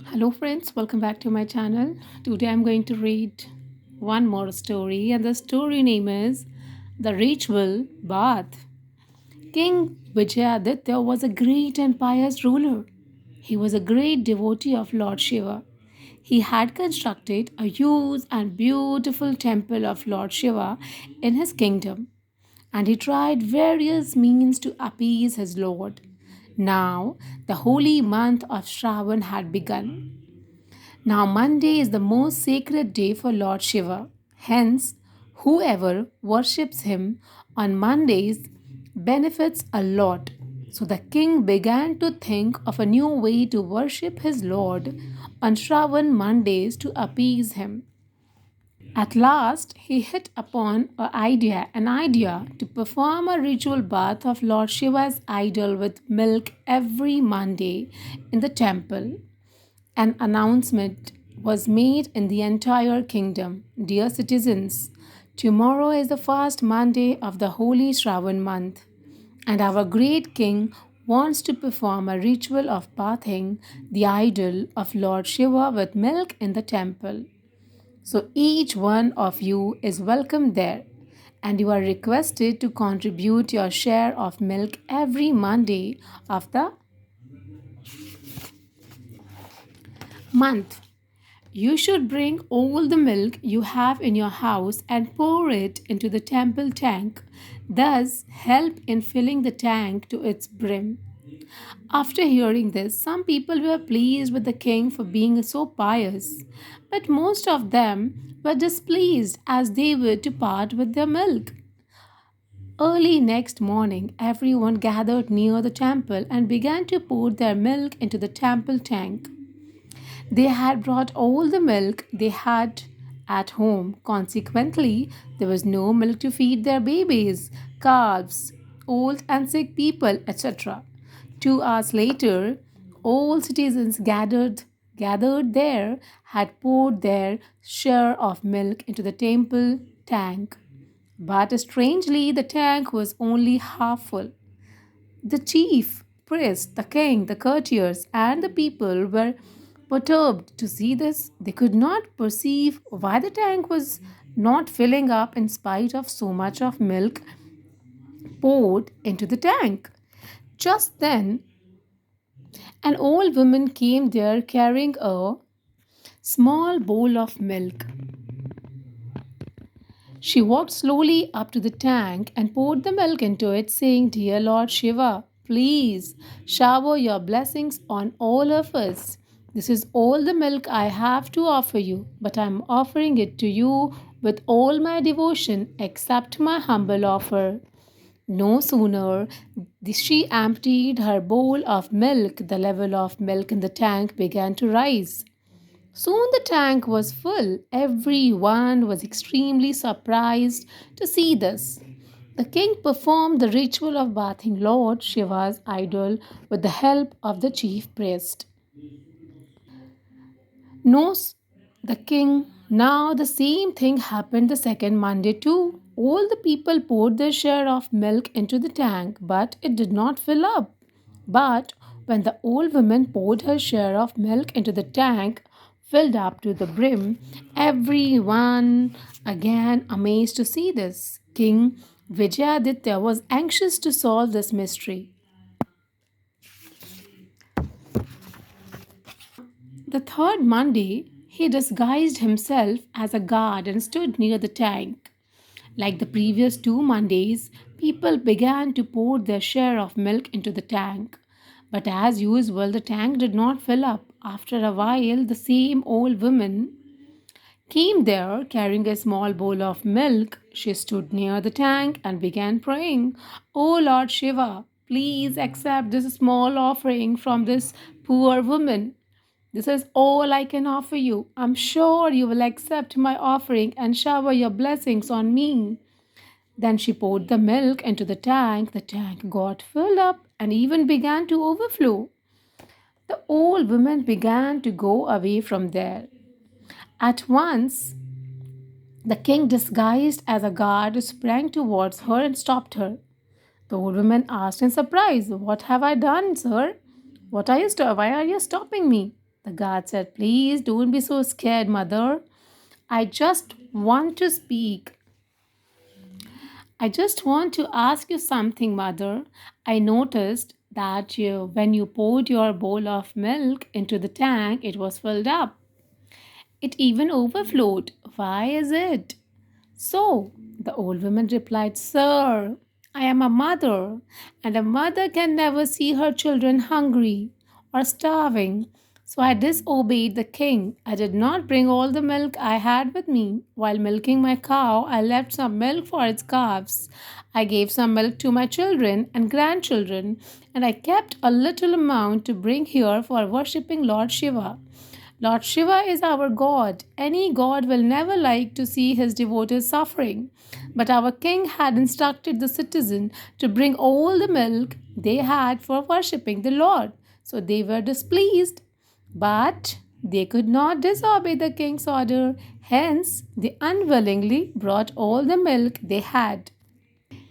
Hello, friends, welcome back to my channel. Today I'm going to read one more story, and the story name is The Ritual Bath. King Vijayaditya was a great and pious ruler. He was a great devotee of Lord Shiva. He had constructed a huge and beautiful temple of Lord Shiva in his kingdom, and he tried various means to appease his lord. Now, the holy month of Shravan had begun. Now, Monday is the most sacred day for Lord Shiva. Hence, whoever worships him on Mondays benefits a lot. So the king began to think of a new way to worship his Lord on Shravan Mondays to appease him. At last, he hit upon an idea to perform a ritual bath of Lord Shiva's idol with milk every Monday in the temple. An announcement was made in the entire kingdom. Dear citizens, tomorrow is the first Monday of the holy Shravan month, and our great king wants to perform a ritual of bathing the idol of Lord Shiva with milk in the temple. So each one of you is welcome there, and you are requested to contribute your share of milk every Monday of the month. You should bring all the milk you have in your house and pour it into the temple tank, thus, help in filling the tank to its brim. After hearing this, some people were pleased with the king for being so pious, but most of them were displeased as they were to part with their milk. Early next morning, everyone gathered near the temple and began to pour their milk into the temple tank. They had brought all the milk they had at home. Consequently, there was no milk to feed their babies, calves, old and sick people, etc. 2 hours later, all citizens gathered there had poured their share of milk into the temple tank. But strangely, the tank was only half full. The chief priest, the king, the courtiers, and the people were perturbed to see this. They could not perceive why the tank was not filling up in spite of so much of milk poured into the tank. Just then, an old woman came there carrying a small bowl of milk. She walked slowly up to the tank and poured the milk into it, saying, Dear Lord Shiva, please shower your blessings on all of us. This is all the milk I have to offer you, but I am offering it to you with all my devotion. Accept my humble offer. No sooner did she emptied her bowl of milk, the level of milk in the tank began to rise. Soon the tank was full. Everyone was extremely surprised to see this. The king performed the ritual of bathing Lord Shiva's idol with the help of the chief priest. Knows the king. Now the same thing happened the second Monday too. All the people poured their share of milk into the tank, but it did not fill up. But when the old woman poured her share of milk into the tank, filled up to the brim, everyone again amazed to see this. King Vijayaditya was anxious to solve this mystery. The third Monday, he disguised himself as a guard and stood near the tank. Like the previous 2 Mondays, people began to pour their share of milk into the tank. But as usual, the tank did not fill up. After a while, the same old woman came there carrying a small bowl of milk. She stood near the tank and began praying, O Lord Shiva, please accept this small offering from this poor woman. This is all I can offer you. I'm sure you will accept my offering and shower your blessings on me. Then she poured the milk into the tank. The tank got filled up and even began to overflow. The old woman began to go away from there. At once, the king, disguised as a guard, sprang towards her and stopped her. The old woman asked in surprise, What have I done, sir? Why are you stopping me? The guard said, Please don't be so scared, mother. I just want to speak. I just want to ask you something, mother. I noticed that when you poured your bowl of milk into the tank, it was filled up. It even overflowed. Why is it? So the old woman replied, Sir, I am a mother, and a mother can never see her children hungry or starving. So I disobeyed the king. I did not bring all the milk I had with me. While milking my cow, I left some milk for its calves. I gave some milk to my children and grandchildren, and I kept a little amount to bring here for worshipping Lord Shiva. Lord Shiva is our God. Any God will never like to see his devotees suffering. But our king had instructed the citizen to bring all the milk they had for worshipping the Lord. So they were displeased. But they could not disobey the king's order. Hence, they unwillingly brought all the milk they had.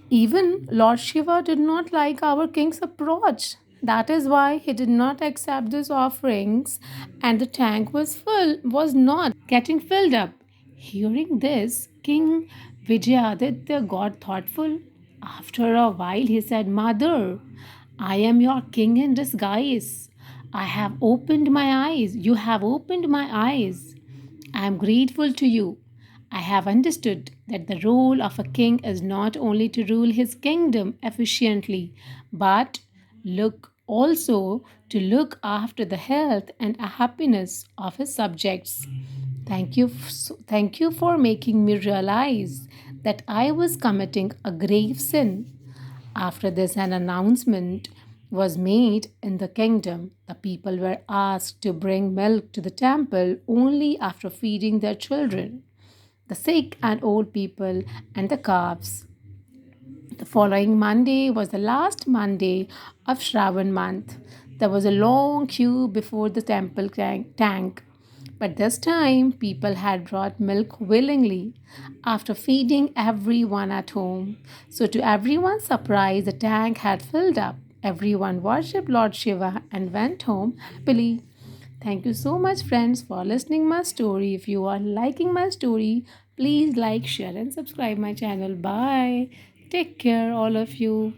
Even Lord Shiva did not like our king's approach. That is why he did not accept these offerings, and the tank was not getting filled up. Hearing this, King Vijayaditya got thoughtful. After a while, he said, Mother, I am your king in disguise. I have opened my eyes. You have opened my eyes. I am grateful to you. I have understood that the role of a king is not only to rule his kingdom efficiently, but also to look after the health and happiness of his subjects. Thank you for making me realize that I was committing a grave sin. After this, an announcement was made in the kingdom. The people were asked to bring milk to the temple only after feeding their children, the sick and old people, and the calves. The following Monday was the last Monday of Shravan month. There was a long queue before the temple tank. But this time, people had brought milk willingly after feeding everyone at home. So, to everyone's surprise, the tank had filled up. Everyone worshipped Lord Shiva and went home happily. Thank you so much, friends, for listening my story. If you are liking my story, please like, share, and subscribe my channel. Bye. Take care, all of you.